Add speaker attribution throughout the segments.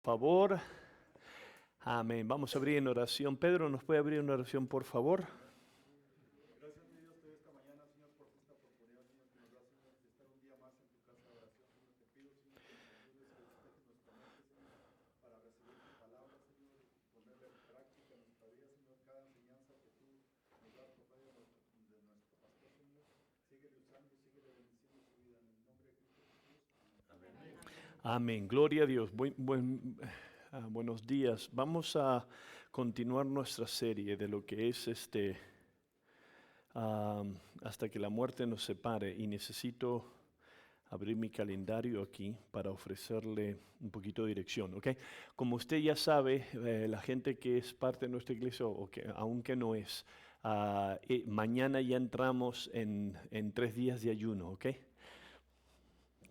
Speaker 1: Favor. Amén. Vamos a abrir en oración. Pedro, ¿nos puede abrir una oración, por favor?
Speaker 2: Gracias, mi Dios, te doy esta mañana, Señor, por esta oportunidad, Señor, que nos da, Señor, de estar un día más en tu casa de oración. Señor, te pido, Señor, que nos ayudes, que despejes nuestra mente, Señor, para recibir tu palabra, Señor, y ponerla en práctica en nuestra vida, Señor. Cada enseñanza que tú nos das por medio de nuestro pastor, Señor, síguele usando, síguele bendiciendo su vida. En el nombre de Cristo Jesús, amén.
Speaker 1: Amén. Gloria a Dios. Buenos días. Vamos a continuar nuestra serie de lo que es hasta que la muerte nos separe, y necesito abrir mi calendario aquí para ofrecerle un poquito de dirección, ¿ok? Como usted ya sabe, la gente que es parte de nuestra iglesia, o que aunque no es, mañana ya entramos en 3 días de ayuno, ¿ok?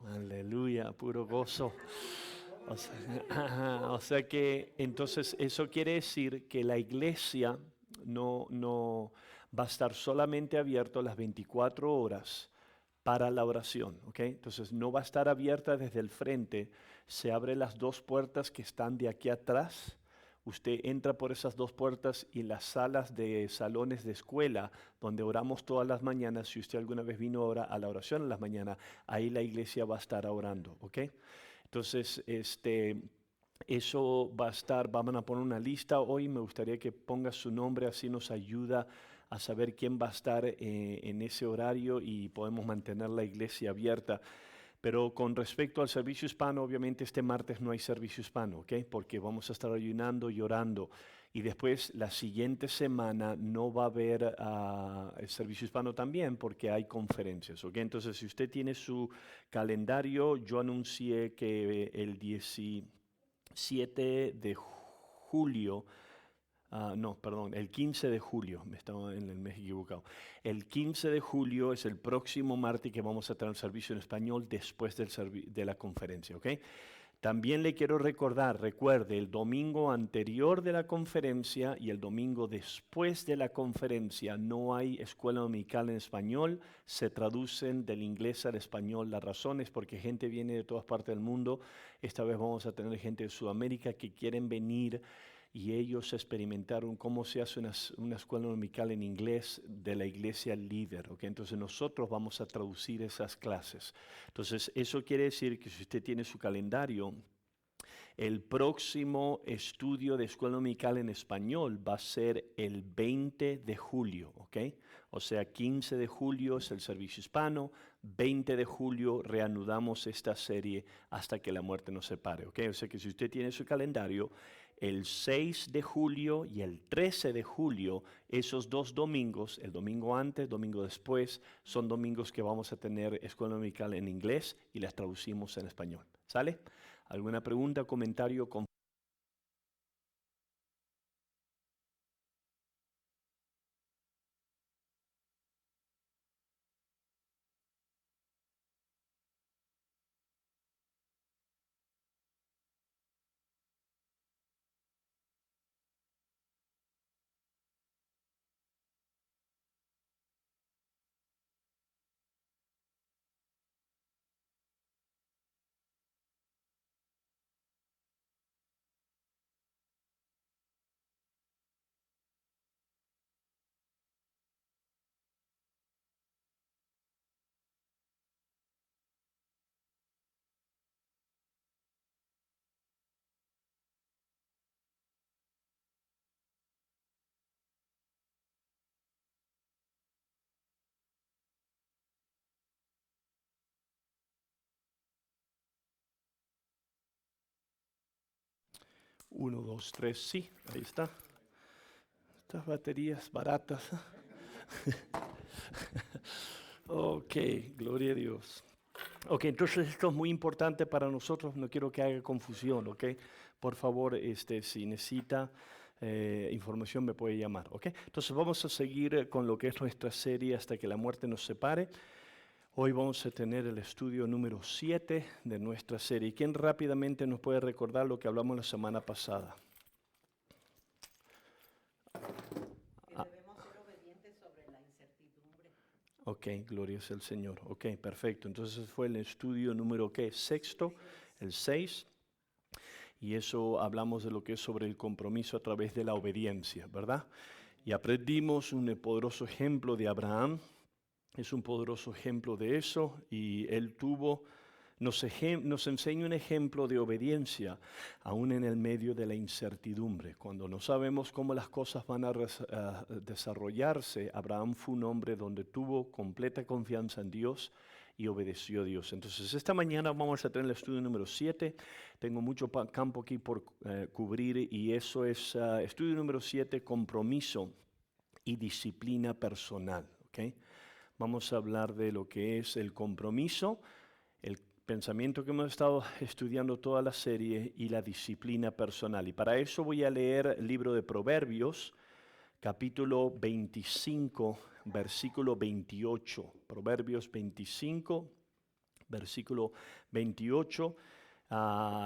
Speaker 1: Aleluya, puro gozo. O sea que entonces eso quiere decir que la iglesia no va a estar solamente abierta las 24 horas para la oración, ¿ok? Entonces no va a estar abierta desde el frente, se abren las dos puertas que están de aquí atrás. Usted entra por esas dos puertas y las salas de salones de escuela donde oramos todas las mañanas. Si usted alguna vez vino ahora a la oración en las mañanas, ahí la iglesia va a estar orando, ¿ok? Entonces, eso va a estar, vamos a poner una lista hoy. Me gustaría que ponga su nombre, así nos ayuda a saber quién va a estar en ese horario y podemos mantener la iglesia abierta. Pero con respecto al servicio hispano, obviamente este martes no hay servicio hispano, ¿ok? Porque vamos a estar ayunando y orando. Y después la siguiente semana no va a haber el servicio hispano también, porque hay conferencias, ¿ok? Entonces, si usted tiene su calendario, yo anuncié que el 17 de julio, no, perdón, el 15 de julio, me estaba en el mes equivocado. El 15 de julio es el próximo martes que vamos a tener servicio en español después de la conferencia, ¿ok? También le quiero recordar, recuerde, el domingo anterior de la conferencia y el domingo después de la conferencia no hay escuela dominical en español, se traducen del inglés al español. La razón es porque gente viene de todas partes del mundo. Esta vez vamos a tener gente de Sudamérica que quieren venir y ellos experimentaron cómo se hace una escuela dominical en inglés de la iglesia líder, ¿ok? Entonces nosotros vamos a traducir esas clases. Entonces eso quiere decir que si usted tiene su calendario, el próximo estudio de escuela dominical en español va a ser el 20 de julio, ¿ok? O sea, 15 de julio es el servicio hispano, 20 de julio reanudamos esta serie hasta que la muerte nos separe, ¿ok? O sea que si usted tiene su calendario, el 6 de julio y el 13 de julio, esos dos domingos, el domingo antes, domingo después, son domingos que vamos a tener escuela dominical en inglés y las traducimos en español. ¿Sale? ¿Alguna pregunta, comentario? 1, 2, 3, sí, ahí está. Estas baterías baratas. Ok, gloria a Dios. Ok, entonces esto es muy importante para nosotros, no quiero que haga confusión, ok. Por favor, si necesita información me puede llamar, ok. Entonces vamos a seguir con lo que es nuestra serie hasta que la muerte nos separe. Hoy vamos a tener el estudio número 7 de nuestra serie. ¿Quién rápidamente nos puede recordar lo que hablamos la semana pasada?
Speaker 3: Que debemos ser obedientes sobre la incertidumbre.
Speaker 1: Ok, gloria es el Señor. Ok, perfecto. Entonces fue el estudio número ¿qué? Sexto, el 6. Y eso hablamos de lo que es sobre el compromiso a través de la obediencia, ¿verdad? Y aprendimos un poderoso ejemplo de Abraham. Es un poderoso ejemplo de eso. Y él nos enseña un ejemplo de obediencia, aún en el medio de la incertidumbre. Cuando no sabemos cómo las cosas van a desarrollarse, Abraham fue un hombre donde tuvo completa confianza en Dios y obedeció a Dios. Entonces, esta mañana vamos a tener el estudio número 7. Tengo mucho campo aquí por cubrir y eso es estudio número 7, compromiso y disciplina personal. ¿Okay? Vamos a hablar de lo que es el compromiso, el pensamiento que hemos estado estudiando toda la serie y la disciplina personal. Y para eso voy a leer el libro de Proverbios, capítulo 25, versículo 28. Proverbios 25, versículo 28.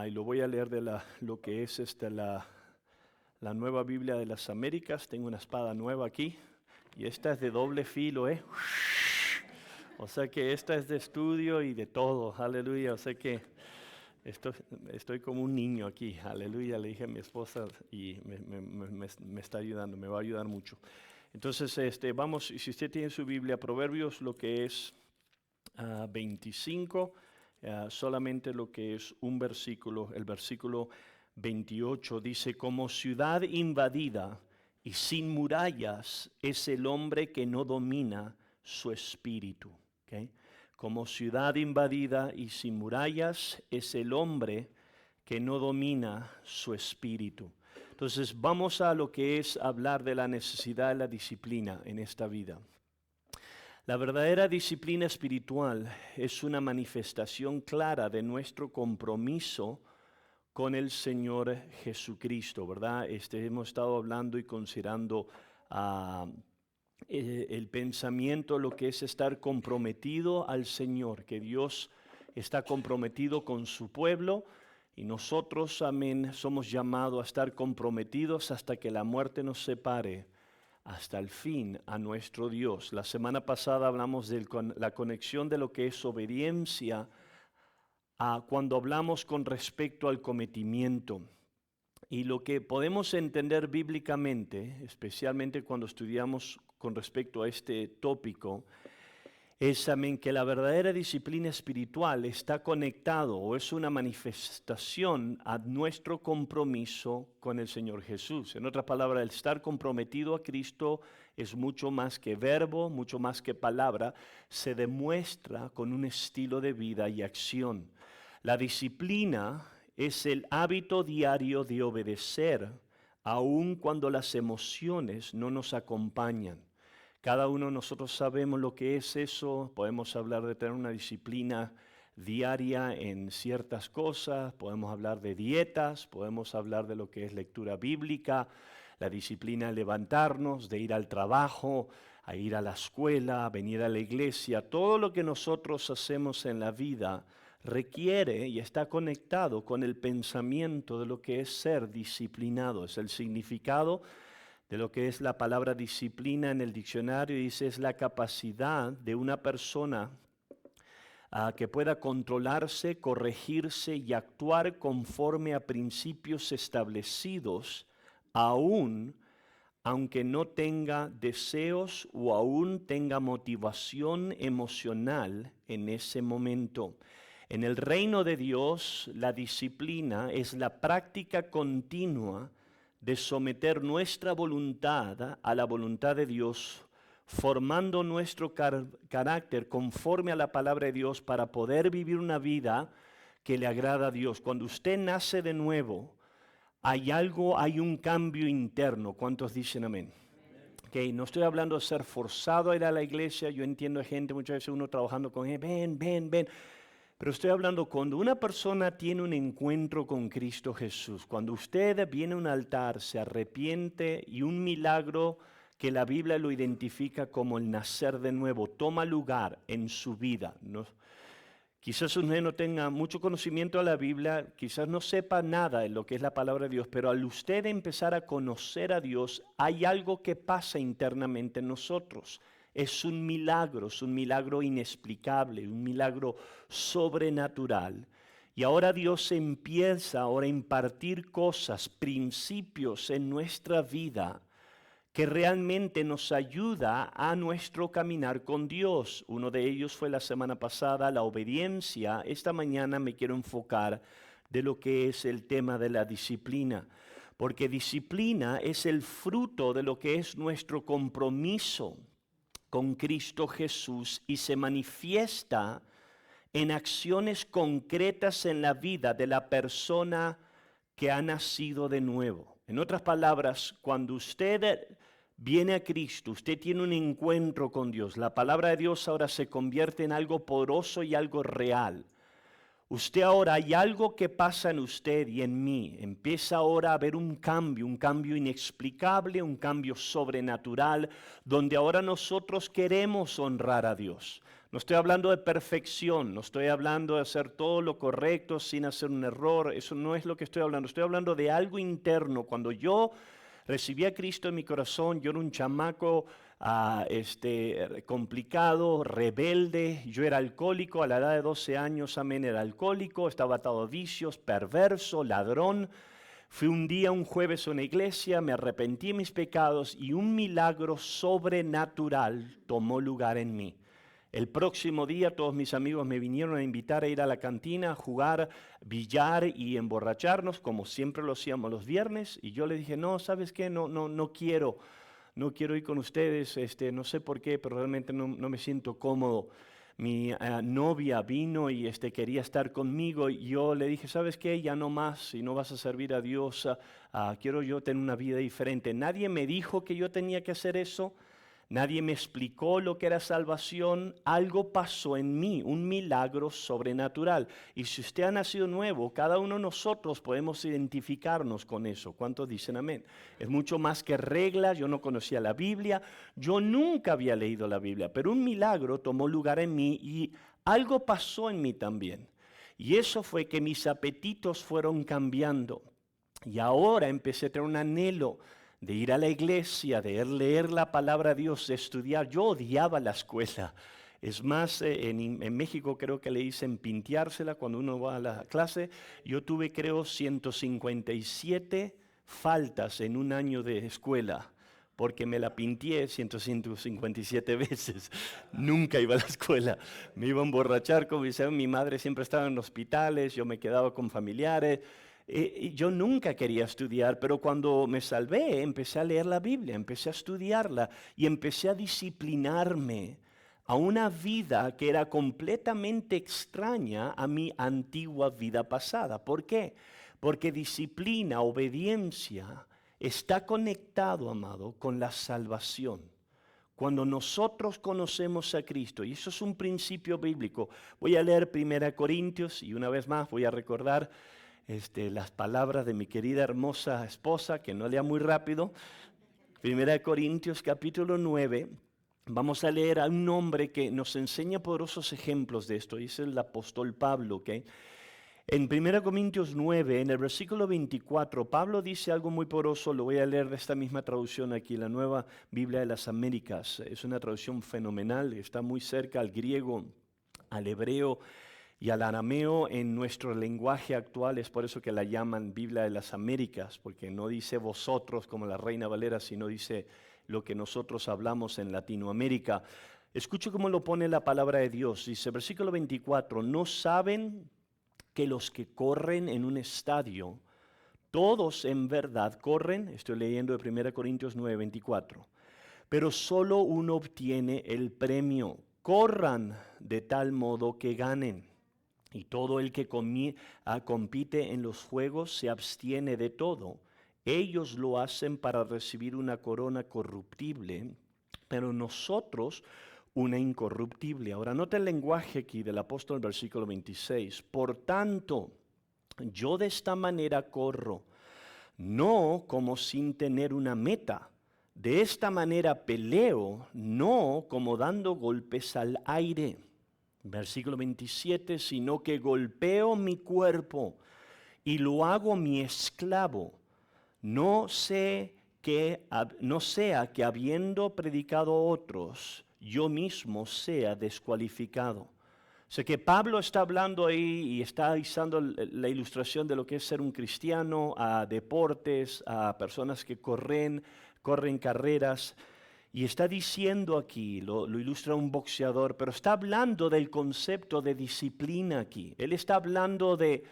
Speaker 1: Y lo voy a leer de lo que es la Nueva Biblia de las Américas. Tengo una espada nueva aquí y esta es de doble filo, ¿eh? O sea que esta es de estudio y de todo, aleluya. O sea que estoy como un niño aquí, aleluya. Le dije a mi esposa y me está ayudando, me va a ayudar mucho. Entonces, vamos, si usted tiene su Biblia, Proverbios, lo que es 25, solamente lo que es un versículo, el versículo 28 dice, como ciudad invadida y sin murallas es el hombre que no domina su espíritu. ¿Okay? Como ciudad invadida y sin murallas es el hombre que no domina su espíritu. Entonces vamos a lo que es hablar de la necesidad de la disciplina en esta vida. La verdadera disciplina espiritual es una manifestación clara de nuestro compromiso con el Señor Jesucristo, ¿verdad? Hemos estado hablando y considerando el pensamiento, lo que es estar comprometido al Señor, que Dios está comprometido con su pueblo y nosotros, amén, somos llamados a estar comprometidos hasta que la muerte nos separe, hasta el fin a nuestro Dios. La semana pasada hablamos de la conexión de lo que es obediencia cuando hablamos con respecto al cometimiento. Y lo que podemos entender bíblicamente, especialmente cuando estudiamos con respecto a este tópico, es amén, que la verdadera disciplina espiritual está conectado o es una manifestación a nuestro compromiso con el Señor Jesús. En otras palabras, el estar comprometido a Cristo es mucho más que verbo, mucho más que palabra, se demuestra con un estilo de vida y acción. La disciplina es el hábito diario de obedecer, aun cuando las emociones no nos acompañan. Cada uno de nosotros sabemos lo que es eso. Podemos hablar de tener una disciplina diaria en ciertas cosas, podemos hablar de dietas, podemos hablar de lo que es lectura bíblica, la disciplina de levantarnos, de ir al trabajo, a ir a la escuela, a venir a la iglesia. Todo lo que nosotros hacemos en la vida requiere y está conectado con el pensamiento de lo que es ser disciplinado. Es el significado de lo que es la palabra disciplina en el diccionario. Dice, es la capacidad de una persona que pueda controlarse, corregirse y actuar conforme a principios establecidos, aunque no tenga deseos o aún tenga motivación emocional en ese momento. En el reino de Dios, la disciplina es la práctica continua de someter nuestra voluntad a la voluntad de Dios, formando nuestro carácter conforme a la palabra de Dios para poder vivir una vida que le agrada a Dios. Cuando usted nace de nuevo, hay un cambio interno. ¿Cuántos dicen amén? Okay, no estoy hablando de ser forzado a ir a la iglesia. Yo entiendo a gente, muchas veces uno trabajando con él, ven. Pero estoy hablando cuando una persona tiene un encuentro con Cristo Jesús, cuando usted viene a un altar, se arrepiente y un milagro que la Biblia lo identifica como el nacer de nuevo, toma lugar en su vida. ¿No? Quizás usted no tenga mucho conocimiento de la Biblia, quizás no sepa nada de lo que es la palabra de Dios, pero al usted empezar a conocer a Dios, hay algo que pasa internamente en nosotros. Es un milagro inexplicable, un milagro sobrenatural. Y ahora Dios empieza ahora a impartir cosas, principios en nuestra vida que realmente nos ayuda a nuestro caminar con Dios. Uno de ellos fue la semana pasada, la obediencia. Esta mañana me quiero enfocar de lo que es el tema de la disciplina, porque disciplina es el fruto de lo que es nuestro compromiso con Cristo Jesús y se manifiesta en acciones concretas en la vida de la persona que ha nacido de nuevo. En otras palabras, cuando usted viene a Cristo, usted tiene un encuentro con Dios, la palabra de Dios ahora se convierte en algo poderoso y algo real. Usted ahora, hay algo que pasa en usted y en mí. Empieza ahora a haber un cambio inexplicable, un cambio sobrenatural, donde ahora nosotros queremos honrar a Dios. No estoy hablando de perfección, no estoy hablando de hacer todo lo correcto sin hacer un error, eso no es lo que estoy hablando de algo interno. Cuando yo recibí a Cristo en mi corazón, yo era un chamaco complicado, rebelde, yo era alcohólico, a la edad de 12 años, amén, era alcohólico, estaba atado a vicios, perverso, ladrón. Fui un día, un jueves a una iglesia, me arrepentí de mis pecados y un milagro sobrenatural tomó lugar en mí. El próximo día todos mis amigos me vinieron a invitar a ir a la cantina, a jugar billar y emborracharnos, como siempre lo hacíamos los viernes. Y yo le dije, no, ¿sabes qué? No quiero ir con ustedes, no sé por qué, pero realmente no me siento cómodo. Mi novia vino y quería estar conmigo y yo le dije, ¿sabes qué? Ya no más, si no vas a servir a Dios, quiero yo tener una vida diferente. Nadie me dijo que yo tenía que hacer eso. Nadie me explicó lo que era salvación. Algo pasó en mí, un milagro sobrenatural. Y si usted ha nacido nuevo, cada uno de nosotros podemos identificarnos con eso. ¿Cuántos dicen amén? Es mucho más que reglas. Yo no conocía la Biblia. Yo nunca había leído la Biblia. Pero un milagro tomó lugar en mí y algo pasó en mí también. Y eso fue que mis apetitos fueron cambiando. Y ahora empecé a tener un anhelo de ir a la iglesia, de leer la palabra de Dios, de estudiar. Yo odiaba la escuela. Es más, en México creo que le dicen pinteársela cuando uno va a la clase. Yo tuve, creo, 157 faltas en un año de escuela, porque me la pinté 157 veces. Nunca iba a la escuela. Me iba a emborrachar, como dice, mi madre siempre estaba en hospitales, yo me quedaba con familiares. Yo nunca quería estudiar, pero cuando me salvé, empecé a leer la Biblia, empecé a estudiarla y empecé a disciplinarme a una vida que era completamente extraña a mi antigua vida pasada. ¿Por qué? Porque disciplina, obediencia, está conectado, amado, con la salvación. Cuando nosotros conocemos a Cristo, y eso es un principio bíblico, voy a leer 1 Corintios y una vez más voy a recordar las palabras de mi querida hermosa esposa, que no lea muy rápido. 1 Corintios capítulo 9, vamos a leer a un hombre que nos enseña poderosos ejemplos de esto, y es el apóstol Pablo. ¿Okay? En 1 Corintios 9, en el versículo 24, Pablo dice algo muy poderoso, lo voy a leer de esta misma traducción aquí, la Nueva Biblia de las Américas. Es una traducción fenomenal, está muy cerca al griego, al hebreo y al arameo en nuestro lenguaje actual. Es por eso que la llaman Biblia de las Américas, porque no dice vosotros como la Reina Valera, sino dice lo que nosotros hablamos en Latinoamérica. Escuche cómo lo pone la palabra de Dios. Dice, versículo 24, ¿no saben que los que corren en un estadio, todos en verdad corren? Estoy leyendo de 1 Corintios 9, 24. Pero solo uno obtiene el premio. Corran de tal modo que ganen. Y todo el que compite en los juegos se abstiene de todo. Ellos lo hacen para recibir una corona corruptible, pero nosotros una incorruptible. Ahora nota el lenguaje aquí del apóstol, versículo 26. Por tanto, yo de esta manera corro, no como sin tener una meta. De esta manera peleo, no como dando golpes al aire. Versículo 27, sino que golpeo mi cuerpo y lo hago mi esclavo. No sea que habiendo predicado a otros, yo mismo sea descualificado. sea que Pablo está hablando ahí y está usando la ilustración de lo que es ser un cristiano a deportes, a personas que corren carreras. Y está diciendo aquí, lo ilustra un boxeador, pero está hablando del concepto de disciplina aquí. Él está hablando de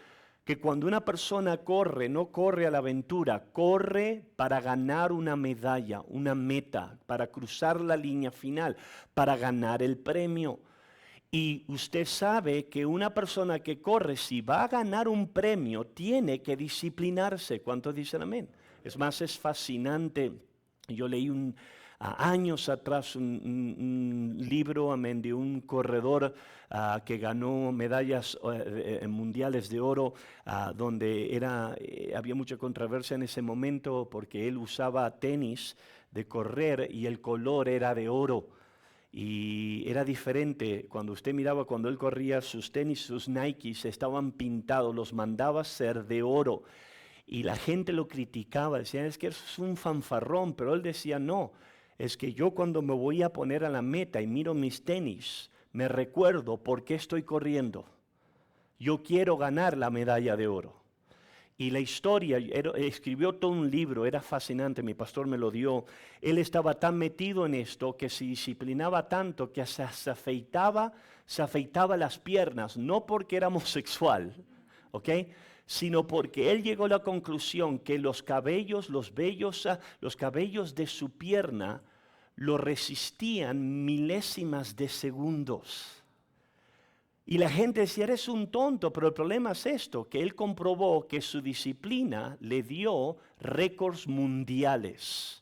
Speaker 1: que cuando una persona corre, no corre a la aventura, corre para ganar una medalla, una meta, para cruzar la línea final, para ganar el premio. Y usted sabe que una persona que corre, si va a ganar un premio, tiene que disciplinarse. ¿Cuántos dicen amén? Es más, es fascinante. Yo leí años atrás un libro, amén, de un corredor que ganó medallas mundiales de oro, donde había mucha controversia en ese momento porque él usaba tenis de correr y el color era de oro. Y era diferente, cuando usted miraba cuando él corría, sus tenis, sus Nikes estaban pintados, los mandaba hacer de oro. Y la gente lo criticaba, decían, es que eso es un fanfarrón, pero él decía, no, es que yo cuando me voy a poner a la meta y miro mis tenis, me recuerdo por qué estoy corriendo. Yo quiero ganar la medalla de oro. Y la historia, escribió todo un libro, era fascinante, mi pastor me lo dio. Él estaba tan metido en esto que se disciplinaba tanto que se afeitaba las piernas, no porque era homosexual, ¿ok? Sino porque él llegó a la conclusión que los cabellos de su pierna lo resistían milésimas de segundos. Y la gente decía, eres un tonto, pero el problema es esto, que él comprobó que su disciplina le dio récords mundiales.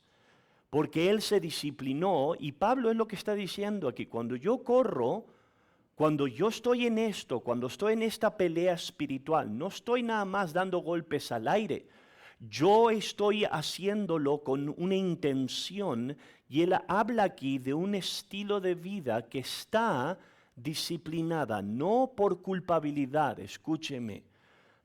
Speaker 1: Porque él se disciplinó, y Pablo es lo que está diciendo aquí, cuando yo corro, cuando yo estoy en esto, cuando estoy en esta pelea espiritual, no estoy nada más dando golpes al aire. Yo estoy haciéndolo con una intención, y él habla aquí de un estilo de vida que está disciplinada, no por culpabilidad, escúcheme.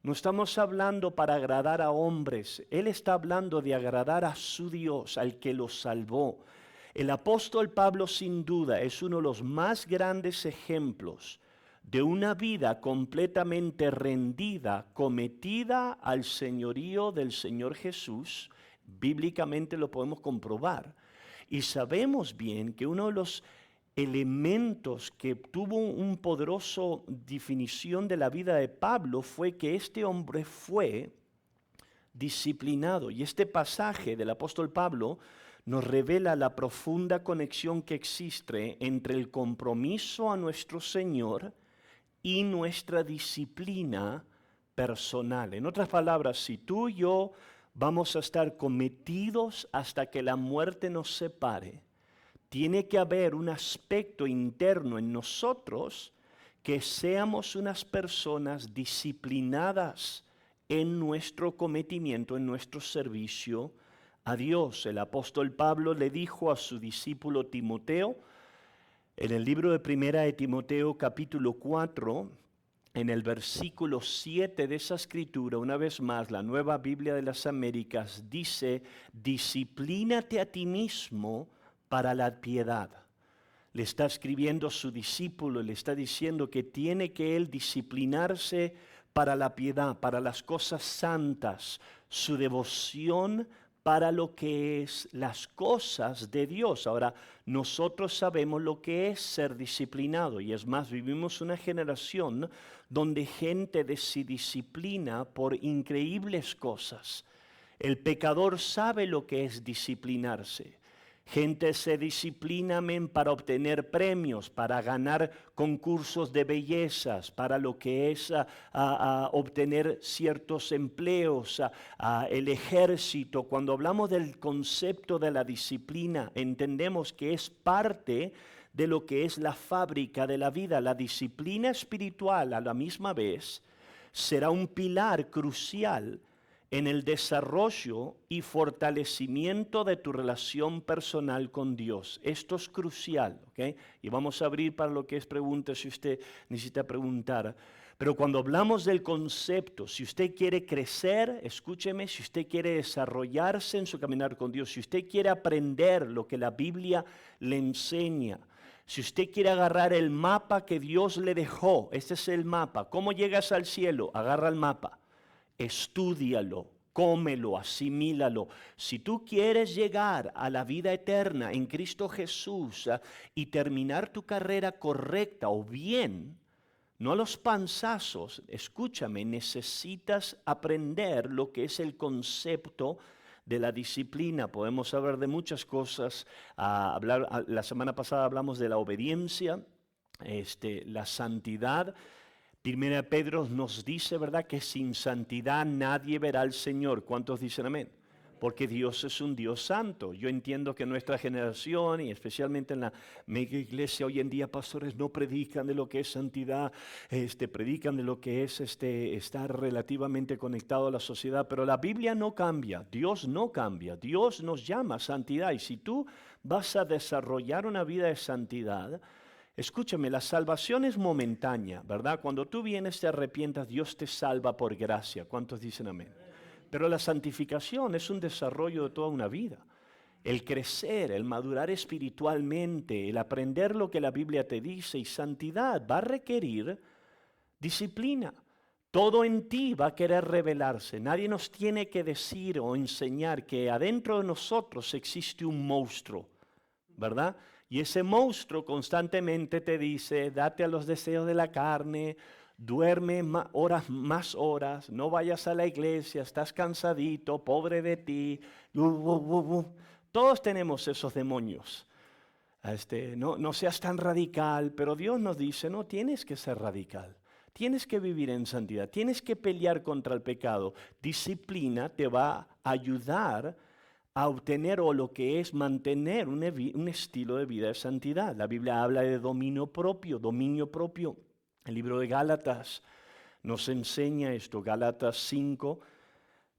Speaker 1: No estamos hablando para agradar a hombres, él está hablando de agradar a su Dios, al que lo salvó. El apóstol Pablo sin duda es uno de los más grandes ejemplos de una vida completamente rendida, cometida al señorío del Señor Jesús. Bíblicamente lo podemos comprobar. Y sabemos bien que uno de los elementos que tuvo un poderoso definición de la vida de Pablo fue que este hombre fue disciplinado. Y este pasaje del apóstol Pablo nos revela la profunda conexión que existe entre el compromiso a nuestro Señor y nuestra disciplina personal. En otras palabras, si tú y yo vamos a estar cometidos hasta que la muerte nos separe, tiene que haber un aspecto interno en nosotros que seamos unas personas disciplinadas en nuestro cometimiento, en nuestro servicio a Dios. El apóstol Pablo le dijo a su discípulo Timoteo, en el libro de Primera de Timoteo capítulo 4, en el versículo 7 de esa escritura, una vez más, la Nueva Biblia de las Américas dice, disciplínate a ti mismo para la piedad. Le está escribiendo a su discípulo, le está diciendo que tiene que él disciplinarse para la piedad, para las cosas santas, su devoción para lo que es las cosas de Dios. Ahora, nosotros sabemos lo que es ser disciplinado, y es más, vivimos una generación donde gente se disciplina por increíbles cosas. El pecador sabe lo que es disciplinarse. Gente se disciplina para obtener premios, para ganar concursos de bellezas, para lo que es obtener ciertos empleos, el ejército. Cuando hablamos del concepto de la disciplina, entendemos que es parte de lo que es la fábrica de la vida. La disciplina espiritual a la misma vez será un pilar crucial en el desarrollo y fortalecimiento de tu relación personal con Dios. Esto es crucial, ¿ok? Y vamos a abrir para lo que es preguntas si usted necesita preguntar. Pero cuando hablamos del concepto, si usted quiere crecer, escúcheme, si usted quiere desarrollarse en su caminar con Dios, si usted quiere aprender lo que la Biblia le enseña, Si usted quiere agarrar el mapa que Dios le dejó, este es el mapa. ¿Cómo llegas al cielo? Agarra el mapa, estúdialo, cómelo, asimílalo. Si tú quieres llegar a la vida eterna en Cristo Jesús y terminar tu carrera correcta o bien, no a los panzazos, escúchame, necesitas aprender lo que es el concepto de la disciplina. Podemos hablar de muchas cosas. La semana pasada hablamos de la obediencia, la santidad. Primera Pedro nos dice, ¿verdad?, que sin santidad nadie verá al Señor. ¿Cuántos dicen amén? Porque Dios es un Dios santo. Yo entiendo que nuestra generación, y especialmente en la mega iglesia hoy en día, pastores no predican de lo que es santidad, predican de lo que es estar relativamente conectado a la sociedad, pero la Biblia no cambia, Dios no cambia, Dios nos llama a santidad, y si tú vas a desarrollar una vida de santidad, escúchame, la salvación es momentánea, ¿verdad? Cuando tú vienes, te arrepientas, Dios te salva por gracia. ¿Cuántos dicen amén? Pero la santificación es un desarrollo de toda una vida. El crecer, el madurar espiritualmente, el aprender lo que la Biblia te dice, y santidad va a requerir disciplina. Todo en ti va a querer revelarse. Nadie nos tiene que decir o enseñar que adentro de nosotros existe un monstruo, ¿verdad? Y ese monstruo constantemente te dice, date a los deseos de la carne, duerme más horas, no vayas a la iglesia, estás cansadito, pobre de ti. Todos tenemos esos demonios. No seas tan radical, pero Dios nos dice, no tienes que ser radical. Tienes que vivir en santidad, tienes que pelear contra el pecado. Disciplina te va a ayudar a obtener o lo que es mantener un estilo de vida de santidad. La Biblia habla de dominio propio, dominio propio. El libro de Gálatas nos enseña esto, Gálatas 5,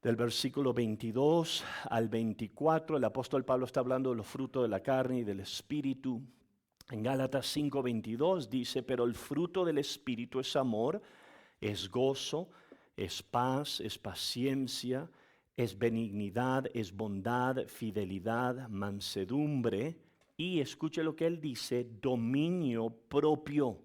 Speaker 1: del versículo 22 al 24, el apóstol Pablo está hablando de los frutos de la carne y del Espíritu. En Gálatas 5, 22 dice, pero el fruto del Espíritu es amor, es gozo, es paz, es paciencia, es benignidad, es bondad, fidelidad, mansedumbre y, escuche lo que él dice, dominio propio.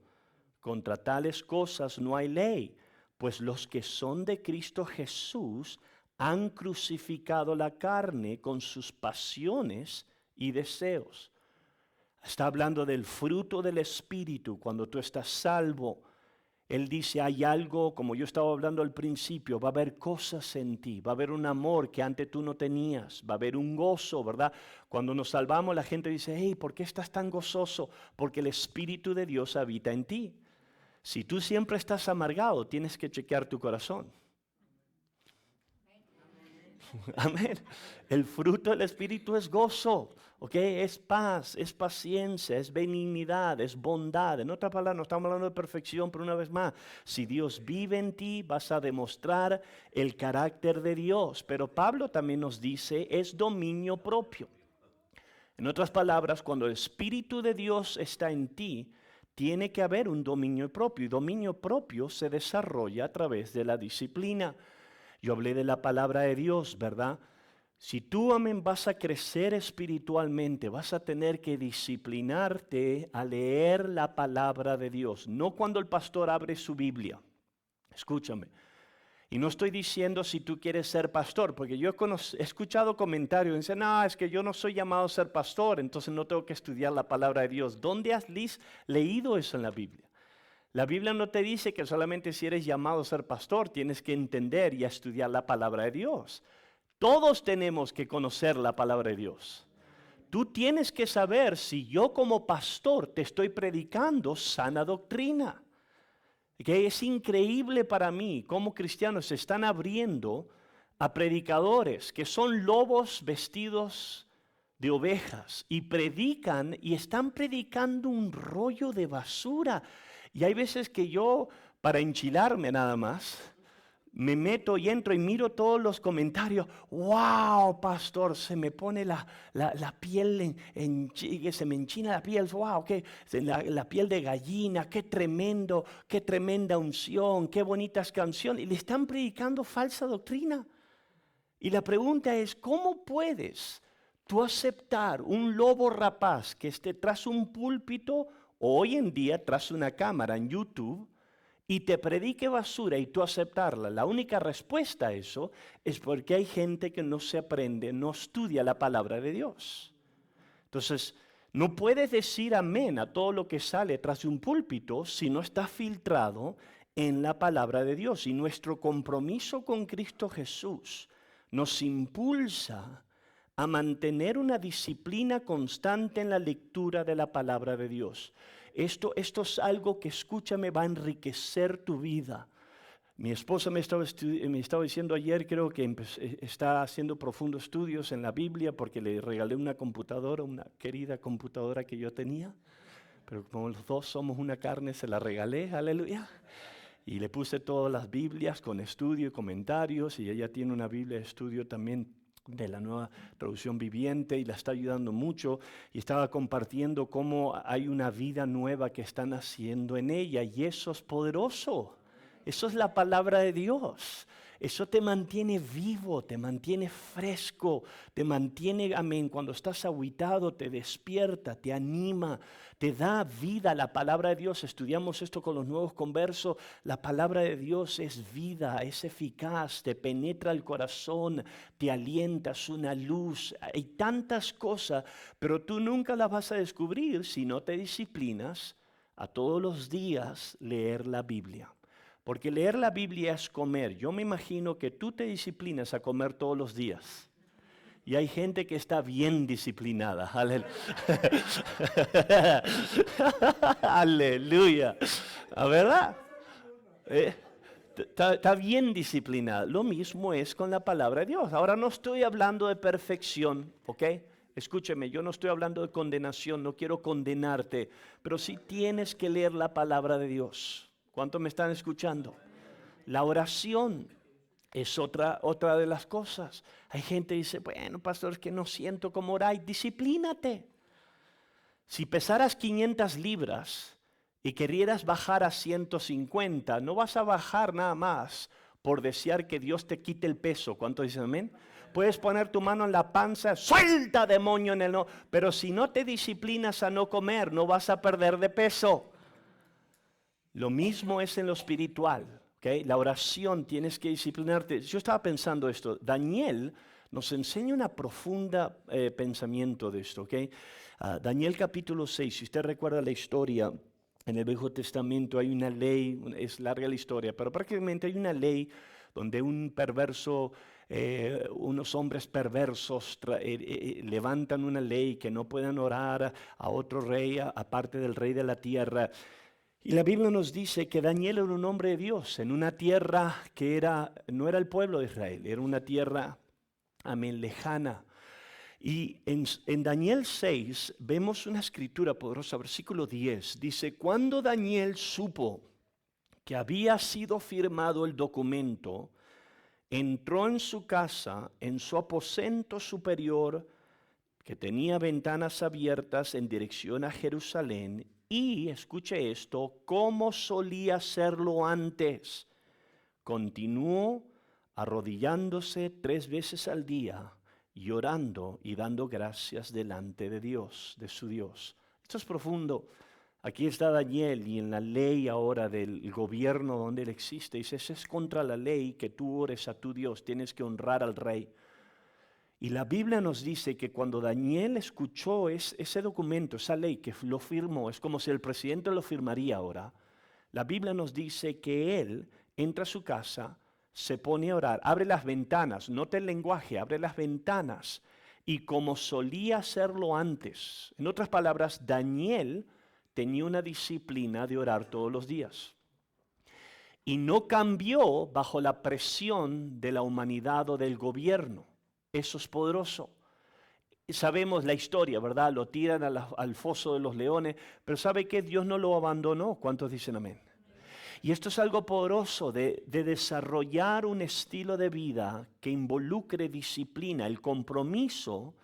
Speaker 1: Contra tales cosas no hay ley, pues los que son de Cristo Jesús han crucificado la carne con sus pasiones y deseos. Está hablando del fruto del Espíritu cuando tú estás salvo. Él dice, hay algo, como yo estaba hablando al principio, va a haber cosas en ti, va a haber un amor que antes tú no tenías, va a haber un gozo, ¿verdad? Cuando nos salvamos la gente dice, hey, ¿por qué estás tan gozoso? Porque el Espíritu de Dios habita en ti. Si tú siempre estás amargado, tienes que chequear tu corazón. Amén. El fruto del Espíritu es gozo, ¿ok? Es paz, es paciencia, es benignidad, es bondad. En otras palabras, no estamos hablando de perfección, pero una vez más, si Dios vive en ti, vas a demostrar el carácter de Dios. Pero Pablo también nos dice, es dominio propio. En otras palabras, cuando el Espíritu de Dios está en ti, tiene que haber un dominio propio, y dominio propio se desarrolla a través de la disciplina. Yo hablé de la palabra de Dios, ¿verdad? Si tú, amén, vas a crecer espiritualmente, vas a tener que disciplinarte a leer la palabra de Dios, no cuando el pastor abre su Biblia. Escúchame. Y no estoy diciendo si tú quieres ser pastor, porque yo he escuchado comentarios, dicen, no, es que yo no soy llamado a ser pastor, entonces no tengo que estudiar la palabra de Dios. ¿Dónde has leído eso en la Biblia? La Biblia no te dice que solamente si eres llamado a ser pastor, tienes que entender y estudiar la palabra de Dios. Todos tenemos que conocer la palabra de Dios. Tú tienes que saber si yo como pastor te estoy predicando sana doctrina. Que es increíble para mí cómo cristianos se están abriendo a predicadores que son lobos vestidos de ovejas y predican y están predicando un rollo de basura. Y hay veces que yo, para enchilarme nada más, me meto y entro y miro todos los comentarios. ¡Wow, pastor! Se me pone la piel, se me enchina la piel. ¡Wow! La piel de gallina. ¡Qué tremendo! ¡Qué tremenda unción! ¡Qué bonitas canciones! Y le están predicando falsa doctrina. Y la pregunta es, ¿cómo puedes tú aceptar un lobo rapaz que esté tras un púlpito o hoy en día tras una cámara en YouTube y te predique basura y tú aceptarla? La única respuesta a eso es porque hay gente que no se aprende, no estudia la palabra de Dios. Entonces, no puedes decir amén a todo lo que sale tras de un púlpito si no está filtrado en la palabra de Dios. Y nuestro compromiso con Cristo Jesús nos impulsa a mantener una disciplina constante en la lectura de la palabra de Dios. Esto es algo que, escúchame, va a enriquecer tu vida. Mi esposa me estaba diciendo ayer, creo que está haciendo profundos estudios en la Biblia porque le regalé una computadora, una querida computadora que yo tenía. Pero como los dos somos una carne, se la regalé, aleluya. Y le puse todas las Biblias con estudio y comentarios, y ella tiene una Biblia de estudio también de la Nueva Traducción Viviente y la está ayudando mucho, y estaba compartiendo cómo hay una vida nueva que están haciendo en ella, y eso es poderoso. Eso es la palabra de Dios. Eso te mantiene vivo, te mantiene fresco, te mantiene, amén. Cuando estás agüitado, te despierta, te anima, te da vida. La palabra de Dios, estudiamos esto con los nuevos conversos. La palabra de Dios es vida, es eficaz, te penetra el corazón, te alienta, es una luz. Hay tantas cosas, pero tú nunca las vas a descubrir si no te disciplinas a todos los días leer la Biblia. Porque leer la Biblia es comer. Yo me imagino que tú te disciplinas a comer todos los días. Y hay gente que está bien disciplinada. Aleluya. ¿La verdad? Está bien disciplinada. Lo mismo es con la palabra de Dios. Ahora no estoy hablando de perfección, ¿ok? Escúcheme, yo no estoy hablando de condenación, no quiero condenarte, pero sí tienes que leer la palabra de Dios. ¿Cuántos me están escuchando? La oración es otra de las cosas. Hay gente que dice, bueno, pastor, es que no siento cómo orar. Disciplínate. Si pesaras 500 libras y querieras bajar a 150, no vas a bajar nada más por desear que Dios te quite el peso. ¿Cuántos dicen amén? Puedes poner tu mano en la panza, suelta demonio en el no. Pero si no te disciplinas a no comer, no vas a perder de peso. Lo mismo es en lo espiritual, ¿okay? La oración, tienes que disciplinarte. Yo estaba pensando esto, Daniel nos enseña una profunda pensamiento de esto, ¿okay? Daniel capítulo 6, si usted recuerda la historia, en el Viejo Testamento hay una ley, es larga la historia, pero prácticamente hay una ley donde un perverso, unos hombres perversos levantan una ley que no puedan orar a otro rey, aparte del rey de la tierra. Y la Biblia nos dice que Daniel era un hombre de Dios en una tierra que no era el pueblo de Israel, era una tierra, amén, lejana. Y en Daniel 6 vemos una escritura poderosa, versículo 10, dice, cuando Daniel supo que había sido firmado el documento, entró en su casa, en su aposento superior, que tenía ventanas abiertas en dirección a Jerusalén, y, escuche esto, como solía hacerlo antes, continuó arrodillándose 3 veces al día, llorando y dando gracias delante de Dios, de su Dios. Esto es profundo. Aquí está Daniel y en la ley ahora del gobierno donde él existe, dice, es contra la ley que tú ores a tu Dios, tienes que honrar al rey. Y la Biblia nos dice que cuando Daniel escuchó ese documento, esa ley que lo firmó, es como si el presidente lo firmaría ahora. La Biblia nos dice que él entra a su casa, se pone a orar, abre las ventanas, nota el lenguaje, abre las ventanas. Y como solía hacerlo antes, en otras palabras, Daniel tenía una disciplina de orar todos los días. Y no cambió bajo la presión de la humanidad o del gobierno. Eso es poderoso. Sabemos la historia, ¿verdad? Lo tiran al foso de los leones, pero ¿sabe qué? Dios no lo abandonó. ¿Cuántos dicen amén? Y esto es algo poderoso de desarrollar un estilo de vida que involucre disciplina, el compromiso.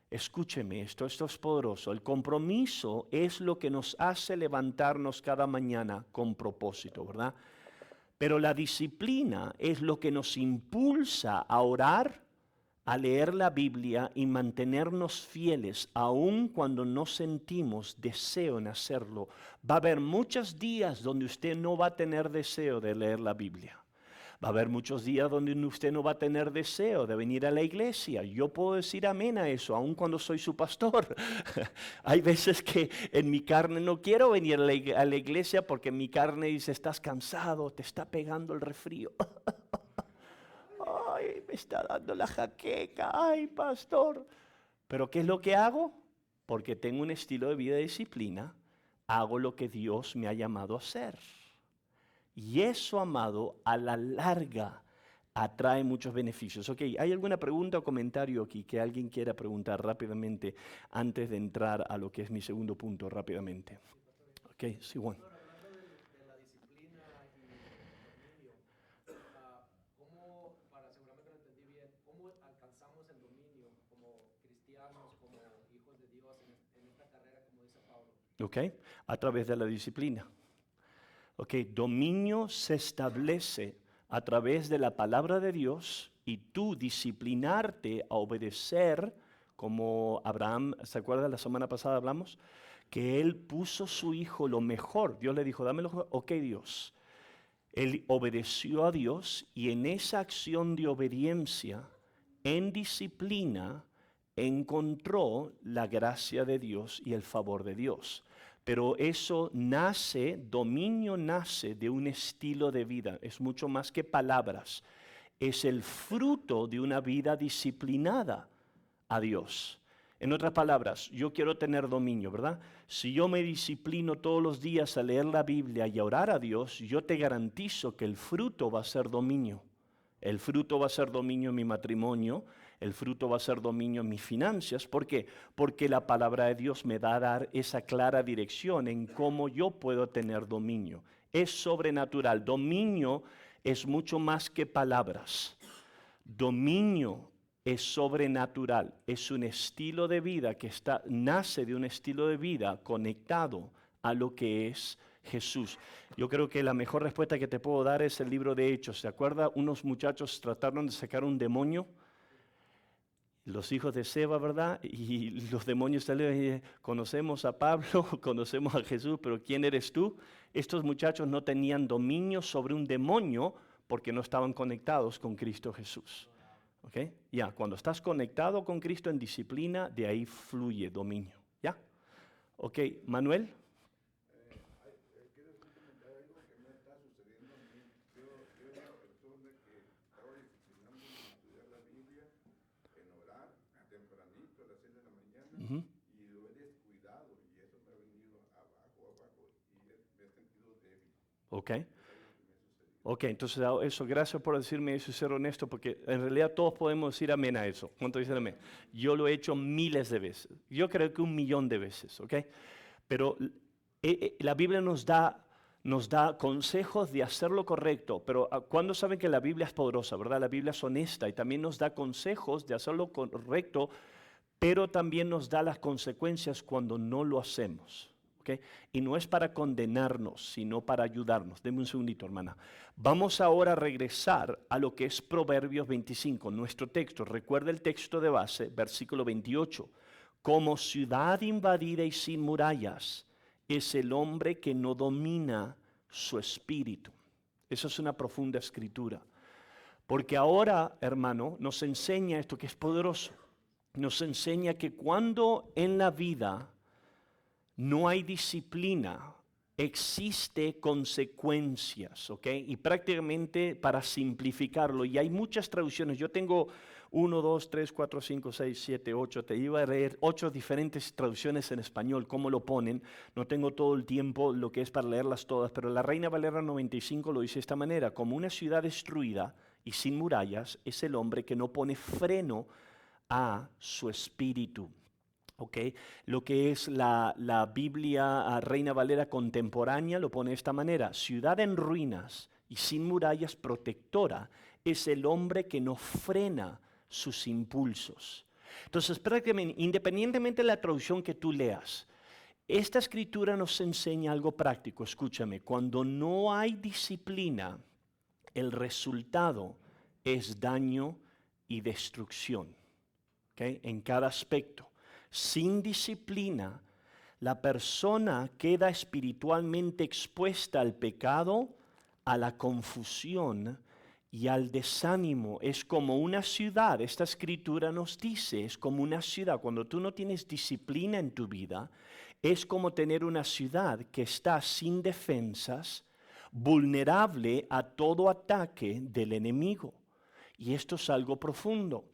Speaker 1: Escúcheme, esto es poderoso. El compromiso es lo que nos hace levantarnos cada mañana con propósito, ¿verdad? Pero la disciplina es lo que nos impulsa a orar, a leer la Biblia y mantenernos fieles aun cuando no sentimos deseo en hacerlo. Va a haber muchos días donde usted no va a tener deseo de leer la Biblia. Va a haber muchos días donde usted no va a tener deseo de venir a la iglesia. Yo puedo decir amén a eso, aun cuando soy su pastor. Hay veces que en mi carne no quiero venir a la iglesia porque mi carne dice, estás cansado, te está pegando el resfrío. Ay, me está dando la jaqueca, ay, pastor. Pero ¿qué es lo que hago? Porque tengo un estilo de vida de disciplina, hago lo que Dios me ha llamado a hacer. Y eso, amado, a la larga atrae muchos beneficios. Ok, ¿hay alguna pregunta o comentario aquí que alguien quiera preguntar rápidamente antes de entrar a lo que es mi segundo punto rápidamente? Ok, sí, Juan.
Speaker 4: Hablando de la disciplina y el dominio, ¿cómo, seguramente lo entendí bien, cómo alcanzamos el dominio como cristianos, como hijos de Dios en esta carrera, como dice Pablo?
Speaker 1: Ok, a través de la disciplina. Ok, dominio se establece a través de la palabra de Dios y tú disciplinarte a obedecer, como Abraham, ¿se acuerda? La semana pasada hablamos, que él puso su hijo lo mejor. Dios le dijo, dame lo mejor. Ok, Dios. Él obedeció a Dios y en esa acción de obediencia, en disciplina, encontró la gracia de Dios y el favor de Dios. Pero eso nace, dominio nace de un estilo de vida, es mucho más que palabras, es el fruto de una vida disciplinada a Dios. En otras palabras, yo quiero tener dominio, ¿verdad? Si yo me disciplino todos los días a leer la Biblia y a orar a Dios, yo te garantizo que el fruto va a ser dominio. El fruto va a ser dominio en mi matrimonio, el fruto va a ser dominio en mis finanzas. ¿Por qué? Porque la palabra de Dios me va a dar esa clara dirección en cómo yo puedo tener dominio. Es sobrenatural. Dominio es mucho más que palabras. Dominio es sobrenatural. Es un estilo de vida que nace de un estilo de vida conectado a lo que es Jesús. Yo creo que la mejor respuesta que te puedo dar es el libro de Hechos. ¿Se acuerda? Unos muchachos trataron de sacar un demonio, los hijos de Seba, ¿verdad? Y los demonios salieron y dijeron, conocemos a Pablo, conocemos a Jesús, pero ¿quién eres tú? Estos muchachos no tenían dominio sobre un demonio porque no estaban conectados con Cristo Jesús. ¿Ok? Ya, cuando estás conectado con Cristo en disciplina, de ahí fluye dominio. ¿Ya? Ok, Manuel.
Speaker 2: Quiero comentar algo que me está sucediendo a mí. Yo era una persona que estaba disciplinando en estudiar la Biblia, en orar, tempranito a las 6 de la mañana, y lo he descuidado, y eso me ha venido abajo, y me he sentido débil.
Speaker 1: Ok.
Speaker 2: Es algo que me ha sucedido.
Speaker 1: Ok, entonces eso, gracias por decirme eso y ser honesto, porque en realidad todos podemos decir amén a eso. ¿Cuánto dicen amén? Yo lo he hecho miles de veces. Yo creo que 1.000.000 de veces, ¿ok? Pero la Biblia nos da consejos de hacer lo correcto, pero ¿cuándo saben que la Biblia es poderosa, verdad? La Biblia es honesta y también nos da consejos de hacer lo correcto, pero también nos da las consecuencias cuando no lo hacemos. ¿Okay? Y no es para condenarnos, sino para ayudarnos. Deme un segundito, hermana. Vamos ahora a regresar a lo que es Proverbios 25, nuestro texto. Recuerda el texto de base, versículo 28. Como ciudad invadida y sin murallas es el hombre que no domina su espíritu. Esa es una profunda escritura. Porque ahora, hermano, nos enseña esto que es poderoso. Nos enseña que cuando en la vida no hay disciplina, existe consecuencias, ¿ok? Y prácticamente para simplificarlo, y hay muchas traducciones, yo tengo 1, 2, 3, 4, 5, 6, 7, 8, te iba a leer 8 diferentes traducciones en español, cómo lo ponen, no tengo todo el tiempo lo que es para leerlas todas, pero la Reina Valera 95 lo dice de esta manera, como una ciudad destruida y sin murallas es el hombre que no pone freno a su espíritu. Okay. Lo que es la Biblia Reina Valera contemporánea lo pone de esta manera. Ciudad en ruinas y sin murallas protectora es el hombre que no frena sus impulsos. Entonces, prácticamente, independientemente de la traducción que tú leas, esta escritura nos enseña algo práctico. Escúchame, cuando no hay disciplina, el resultado es daño y destrucción, ¿ok? En cada aspecto. Sin disciplina, la persona queda espiritualmente expuesta al pecado, a la confusión y al desánimo. Es como una ciudad, esta escritura nos dice, es como una ciudad. Cuando tú no tienes disciplina en tu vida, es como tener una ciudad que está sin defensas, vulnerable a todo ataque del enemigo. Y esto es algo profundo.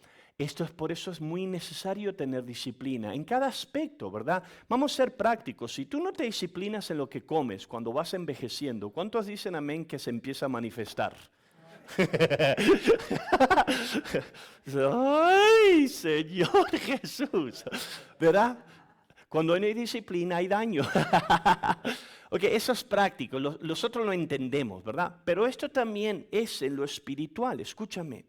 Speaker 1: Por eso es muy necesario tener disciplina en cada aspecto, ¿verdad? Vamos a ser prácticos. Si tú no te disciplinas en lo que comes cuando vas envejeciendo, ¿cuántos dicen amén que se empieza a manifestar? ¡Ay, Señor Jesús! ¿Verdad? Cuando no hay disciplina hay daño. Ok, eso es práctico. Nosotros lo entendemos, ¿verdad? Pero esto también es en lo espiritual. Escúchame.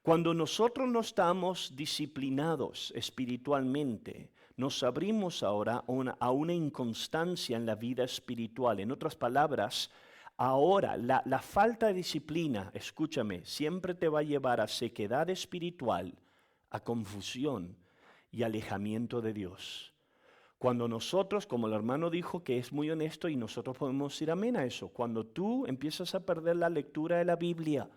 Speaker 1: Cuando nosotros no estamos disciplinados espiritualmente, nos abrimos ahora a una inconstancia en la vida espiritual. En otras palabras, ahora la falta de disciplina, escúchame, siempre te va a llevar a sequedad espiritual, a confusión y alejamiento de Dios. Cuando nosotros, como el hermano dijo que es muy honesto y nosotros podemos decir amén a eso, cuando tú empiezas a perder la lectura de la Biblia,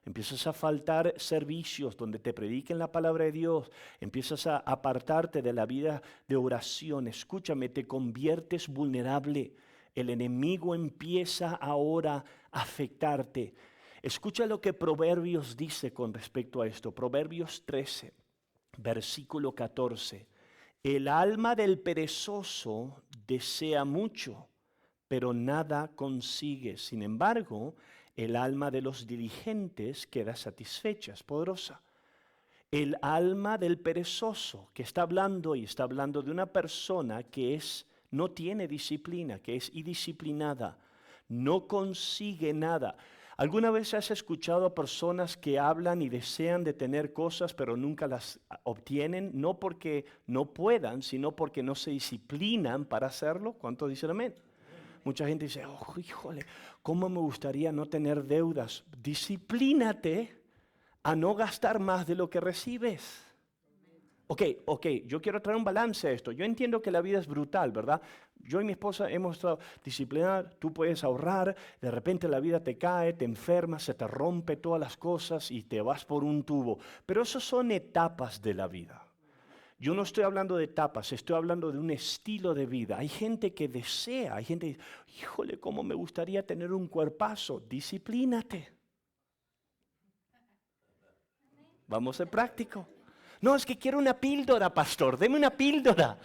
Speaker 1: empiezas a faltar servicios donde te prediquen la palabra de Dios, empiezas a apartarte de la vida de oración, escúchame, te conviertes vulnerable. El enemigo empieza ahora a afectarte. Escucha lo que Proverbios dice con respecto a esto. Proverbios 13, versículo 14. El alma del perezoso desea mucho, pero nada consigue. Sin embargo, el alma de los diligentes queda satisfecha, es poderosa. El alma del perezoso, que está hablando de una persona que no tiene disciplina, que es indisciplinada, no consigue nada. ¿Alguna vez has escuchado a personas que hablan y desean de tener cosas pero nunca las obtienen? No porque no puedan, sino porque no se disciplinan para hacerlo. ¿Cuántos dicen amén? Mucha gente dice, oh, híjole, ¿cómo me gustaría no tener deudas? Disciplínate a no gastar más de lo que recibes. Ok, yo quiero traer un balance a esto. Yo entiendo que la vida es brutal, ¿verdad? Yo y mi esposa hemos estado disciplinados, tú puedes ahorrar, de repente la vida te cae, te enfermas, se te rompe todas las cosas y te vas por un tubo. Pero eso son etapas de la vida. Yo no estoy hablando de etapas, estoy hablando de un estilo de vida. Hay gente que desea, hay gente que dice, híjole, cómo me gustaría tener un cuerpazo. Disciplínate. Vamos a ser prácticos. No, es que quiero una píldora, pastor, deme una píldora.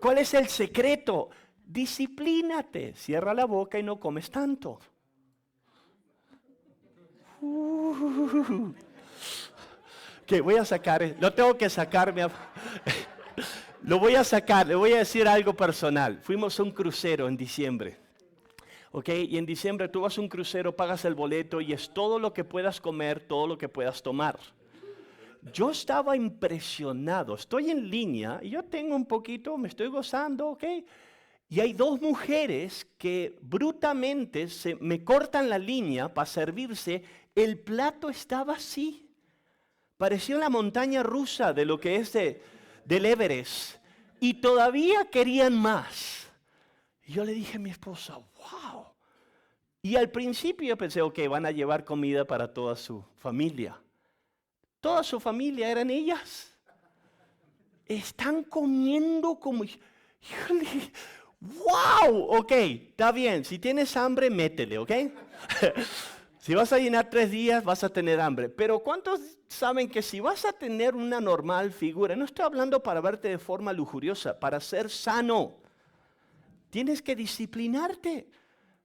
Speaker 1: ¿Cuál es el secreto? Disciplínate, cierra la boca y no comes tanto. Que voy a sacar, lo tengo que sacarme. Lo voy a sacar, le voy a decir algo personal. Fuimos a un crucero en diciembre. ¿Ok? Y en diciembre tú vas a un crucero, pagas el boleto y es todo lo que puedas comer, todo lo que puedas tomar. Yo estaba impresionado, estoy en línea y yo tengo un poquito, me estoy gozando, ¿ok? Y hay dos mujeres que brutalmente me cortan la línea para servirse, el plato estaba así. Parecía la montaña rusa de lo que es del Everest. Y todavía querían más. Y yo le dije a mi esposa, wow. Y al principio yo pensé, ok, van a llevar comida para toda su familia. Toda su familia eran ellas. Están comiendo como... Híjole, wow, ok, está bien. Si tienes hambre, métele, ok. Si vas a llenar 3 días, vas a tener hambre. Pero ¿cuántos saben que si vas a tener una normal figura, no estoy hablando para verte de forma lujuriosa, para ser sano, tienes que disciplinarte?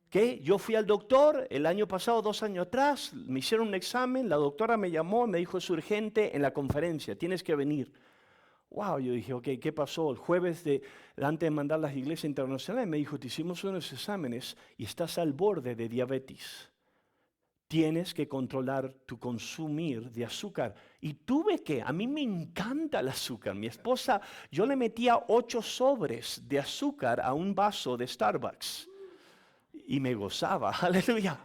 Speaker 1: ¿Okay? Yo fui al doctor el año pasado, 2 años atrás, me hicieron un examen, la doctora me llamó, me dijo, es urgente en la conferencia, tienes que venir. Wow, yo dije, ok, ¿qué pasó? El jueves, antes de mandar a las iglesias internacionales, me dijo, te hicimos unos exámenes y estás al borde de diabetes. Tienes que controlar tu consumir de azúcar. Y a mí me encanta el azúcar. Mi esposa, yo le metía 8 sobres de azúcar a un vaso de Starbucks. Y me gozaba, aleluya.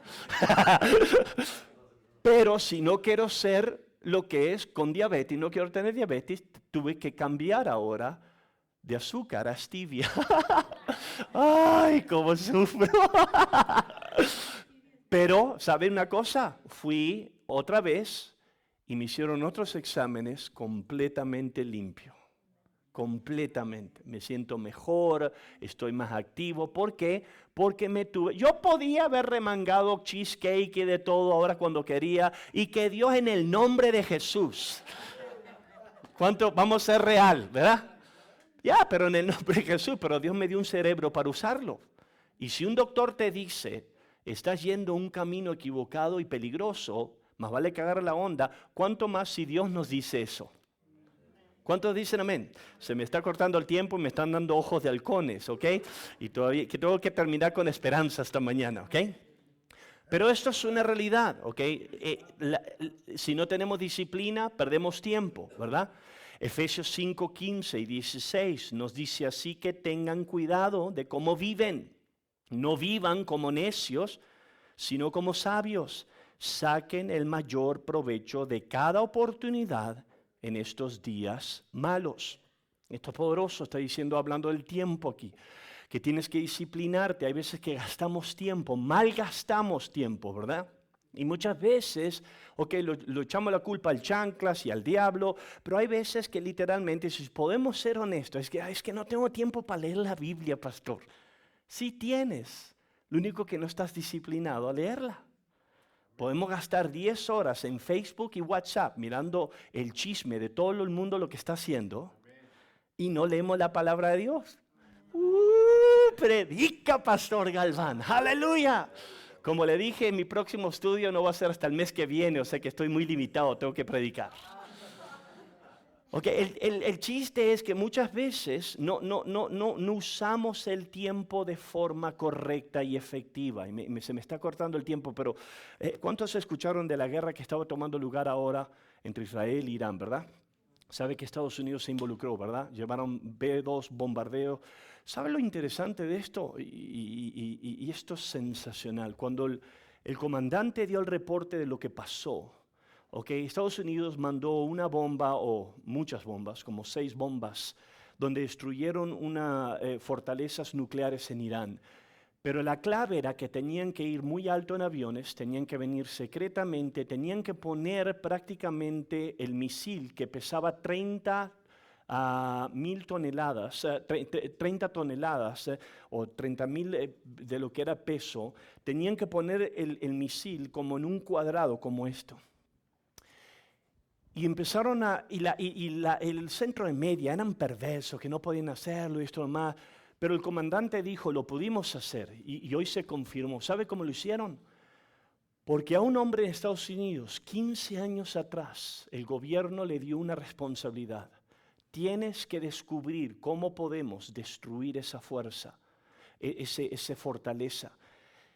Speaker 1: Pero si no quiero ser lo que es con diabetes. No quiero tener diabetes, tuve que cambiar ahora de azúcar a stevia. ¡Ay, cómo sufro! Pero, ¿saben una cosa? Fui otra vez y me hicieron otros exámenes completamente limpio. Completamente. Me siento mejor, estoy más activo. ¿Por qué? Porque yo podía haber remangado cheesecake y de todo ahora cuando quería, y que Dios en el nombre de Jesús. ¿Cuánto? Vamos a ser real, ¿verdad? Ya, pero en el nombre de Jesús, pero Dios me dio un cerebro para usarlo. Y si un doctor te dice, estás yendo un camino equivocado y peligroso, más vale que agarre la onda, ¿cuánto más si Dios nos dice eso? ¿Cuántos dicen amén? Se me está cortando el tiempo y me están dando ojos de halcones, ¿ok? Y todavía que tengo que terminar con esperanza esta mañana, ¿ok? Pero esto es una realidad, ¿ok? Si no tenemos disciplina, perdemos tiempo, ¿verdad? Efesios 5, 15 y 16 nos dice así que tengan cuidado de cómo viven. No vivan como necios, sino como sabios. Saquen el mayor provecho de cada oportunidad en estos días malos. Esto es poderoso, está diciendo, hablando del tiempo aquí, que tienes que disciplinarte. Hay veces que gastamos tiempo, malgastamos tiempo, ¿verdad? Y muchas veces, lo echamos la culpa al chanclas y al diablo, pero hay veces que literalmente, si podemos ser honestos, es que no tengo tiempo para leer la Biblia, pastor. Sí tienes, lo único que no estás disciplinado a leerla. Podemos gastar 10 horas en Facebook y WhatsApp mirando el chisme de todo el mundo lo que está haciendo y no leemos la palabra de Dios. Predica, Pastor Galván, aleluya. Como le dije, mi próximo estudio no va a ser hasta el mes que viene, o sea que estoy muy limitado, tengo que predicar. El chiste es que muchas veces no usamos el tiempo de forma correcta y efectiva. Y se me está cortando el tiempo, pero ¿cuántos escucharon de la guerra que estaba tomando lugar ahora entre Israel e Irán, verdad? Sabe que Estados Unidos se involucró, ¿verdad? Llevaron B-2 bombardeos. ¿Sabe lo interesante de esto? Y esto es sensacional. Cuando el comandante dio el reporte de lo que pasó, Estados Unidos mandó una bomba o muchas bombas, como 6 bombas, donde destruyeron unas fortalezas nucleares en Irán. Pero la clave era que tenían que ir muy alto en aviones, tenían que venir secretamente, tenían que poner prácticamente el misil que pesaba 30.000 toneladas, 30 toneladas o 30.000 de lo que era peso, tenían que poner el misil como en un cuadrado como esto. Y empezaron el centro de media eran perversos, que no podían hacerlo y esto más. Pero el comandante dijo, lo pudimos hacer. Y hoy se confirmó. ¿Sabe cómo lo hicieron? Porque a un hombre en Estados Unidos, 15 años atrás, el gobierno le dio una responsabilidad. Tienes que descubrir cómo podemos destruir esa fuerza, esa fortaleza.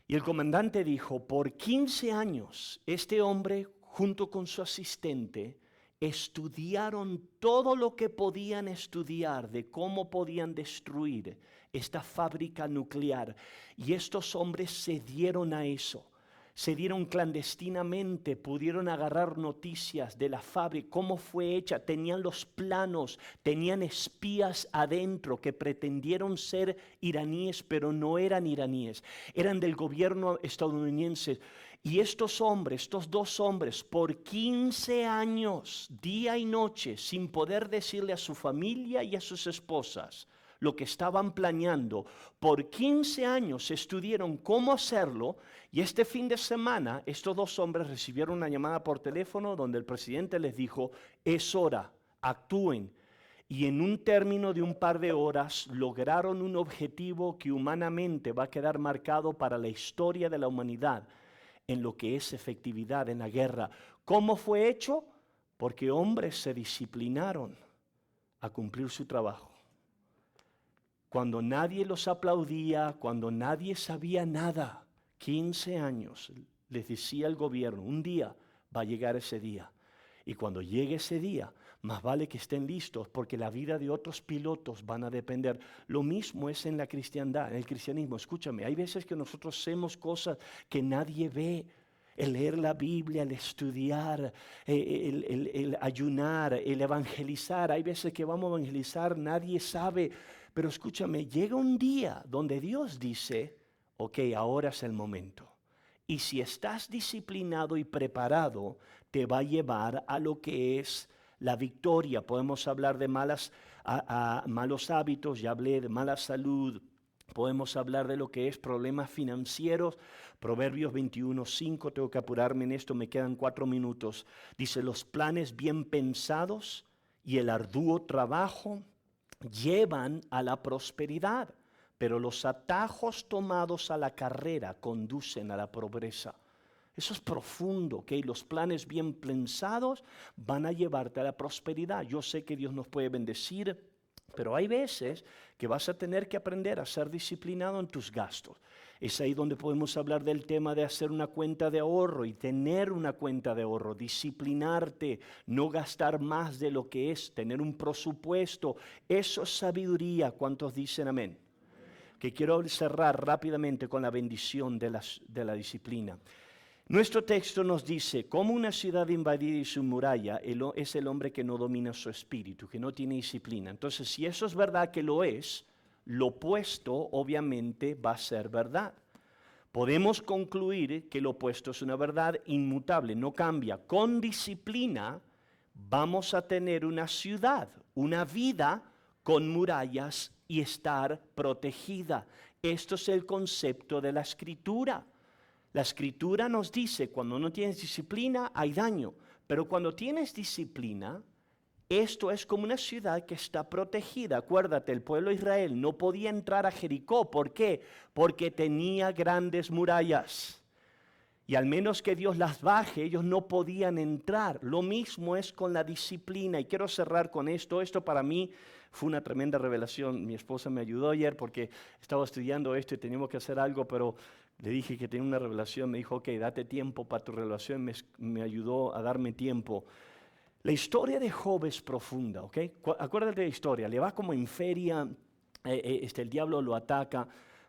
Speaker 1: Y el comandante dijo, por 15 años, este hombre, junto con su asistente, estudiaron todo lo que podían estudiar de cómo podían destruir esta fábrica nuclear. Y estos hombres se dieron a eso. Se dieron clandestinamente, pudieron agarrar noticias de la fábrica, cómo fue hecha, tenían los planos, tenían espías adentro que pretendieron ser iraníes, pero no eran iraníes, eran del gobierno estadounidense. Y estos hombres, estos 2 hombres, por 15 años, día y noche, sin poder decirle a su familia y a sus esposas lo que estaban planeando, por 15 años estudiaron cómo hacerlo. Y este fin de semana, estos 2 hombres recibieron una llamada por teléfono donde el presidente les dijo, es hora, actúen. Y en un término de un par de horas lograron un objetivo que humanamente va a quedar marcado para la historia de la humanidad en lo que es efectividad en la guerra. ¿Cómo fue hecho? Porque hombres se disciplinaron a cumplir su trabajo. Cuando nadie los aplaudía, cuando nadie sabía nada, 15 años, les decía el gobierno, un día va a llegar ese día. Y cuando llegue ese día, más vale que estén listos porque la vida de otros pilotos van a depender. Lo mismo es en la cristiandad, en el cristianismo. Escúchame, hay veces que nosotros hacemos cosas que nadie ve. el leer la Biblia, el estudiar, el ayunar, el evangelizar. Hay veces que vamos a evangelizar, nadie sabe, pero escúchame, llega un día donde Dios dice, ok, ahora es el momento. Y si estás disciplinado y preparado, te va a llevar a lo que es la victoria. Podemos hablar de malos hábitos, ya hablé de mala salud. Podemos hablar de lo que es problemas financieros. Proverbios 21:5, tengo que apurarme en esto, me quedan 4 minutos. Dice, los planes bien pensados y el arduo trabajo llevan a la prosperidad, pero los atajos tomados a la carrera conducen a la pobreza. Eso es profundo, ¿ok? Los planes bien pensados van a llevarte a la prosperidad. Yo sé que Dios nos puede bendecir, pero hay veces que vas a tener que aprender a ser disciplinado en tus gastos. Es ahí donde podemos hablar del tema de hacer una cuenta de ahorro y tener una cuenta de ahorro, disciplinarte, no gastar más de lo que es, tener un presupuesto. Eso es sabiduría. ¿Cuántos dicen amén? Que quiero cerrar rápidamente con la bendición de la disciplina. Nuestro texto nos dice, como una ciudad invadida y su muralla es el hombre que no domina su espíritu, que no tiene disciplina. Entonces, si eso es verdad que lo es, lo opuesto obviamente va a ser verdad. Podemos concluir que lo opuesto es una verdad inmutable, no cambia. Con disciplina vamos a tener una ciudad, una vida con murallas y estar protegida. Esto es el concepto de la Escritura. La Escritura nos dice, cuando no tienes disciplina hay daño, pero cuando tienes disciplina, esto es como una ciudad que está protegida. Acuérdate, el pueblo de Israel no podía entrar a Jericó. ¿Por qué? Porque tenía grandes murallas. Y al menos que Dios las baje, ellos no podían entrar. Lo mismo es con la disciplina. Y quiero cerrar con esto. Esto para mí fue una tremenda revelación. Mi esposa me ayudó ayer porque estaba estudiando esto y teníamos que hacer algo, pero le dije que tenía una revelación. Me dijo, ok, date tiempo para tu revelación. Me ayudó a darme tiempo. La historia de Job es profunda, ¿ok? Acuérdate de la historia. Le va como en feria, el diablo lo ataca.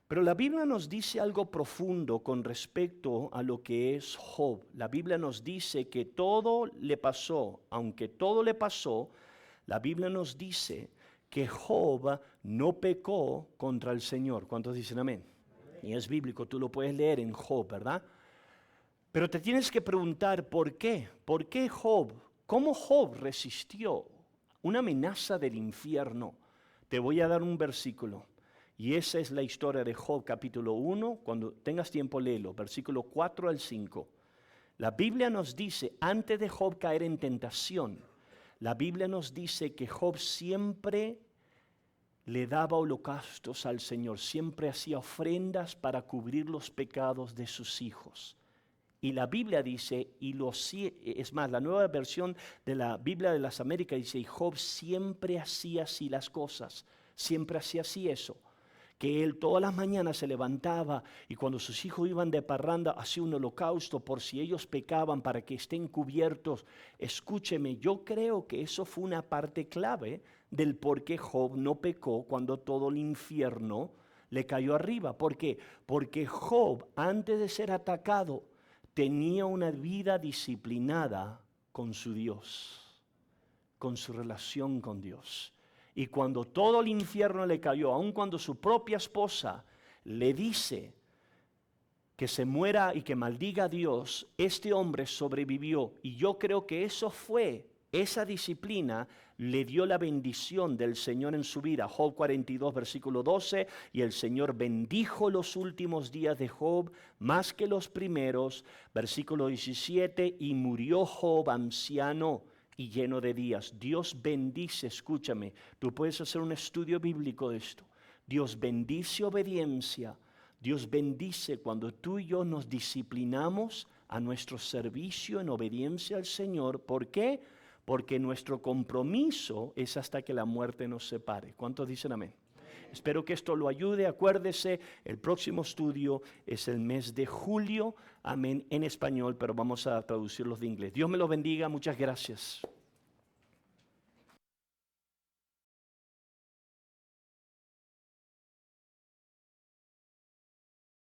Speaker 1: Pero la Biblia nos dice algo profundo con respecto a lo que es Job. La Biblia nos dice que todo le pasó, aunque todo le pasó, la Biblia nos dice que Job no pecó contra el Señor. ¿Cuántos dicen amén? Y es bíblico, tú lo puedes leer en Job, ¿verdad? Pero te tienes que preguntar, ¿por qué? ¿Por qué Job? ¿Cómo Job resistió una amenaza del infierno? Te voy a dar un versículo. Y esa es la historia de Job, capítulo 1. Cuando tengas tiempo, léelo, versículo 4 al 5. La Biblia nos dice, antes de Job caer en tentación, la Biblia nos dice que Job siempre le daba holocaustos al Señor, siempre hacía ofrendas para cubrir los pecados de sus hijos. Y la Biblia dice, es más, la nueva versión de la Biblia de las Américas dice, y Job siempre hacía así las cosas, siempre hacía así eso. Que él todas las mañanas se levantaba y cuando sus hijos iban de parranda hacía un holocausto por si ellos pecaban para que estén cubiertos. Escúcheme, yo creo que eso fue una parte clave del por qué Job no pecó cuando todo el infierno le cayó arriba. ¿Por qué? Porque Job, antes de ser atacado, tenía una vida disciplinada con su Dios, con su relación con Dios. Y cuando todo el infierno le cayó, aun cuando su propia esposa le dice que se muera y que maldiga a Dios, este hombre sobrevivió. Y yo creo que esa disciplina le dio la bendición del Señor en su vida. Job 42, versículo 12, y el Señor bendijo los últimos días de Job más que los primeros. Versículo 17, y murió Job anciano y lleno de días. Dios bendice, escúchame, tú puedes hacer un estudio bíblico de esto. Dios bendice obediencia. Dios bendice cuando tú y yo nos disciplinamos a nuestro servicio en obediencia al Señor. ¿Por qué? Porque nuestro compromiso es hasta que la muerte nos separe. ¿Cuántos dicen amén? Espero que esto lo ayude. Acuérdese, el próximo estudio es el mes de julio. Amén, en español, pero vamos a traducirlos de inglés. Dios me los bendiga. Muchas gracias.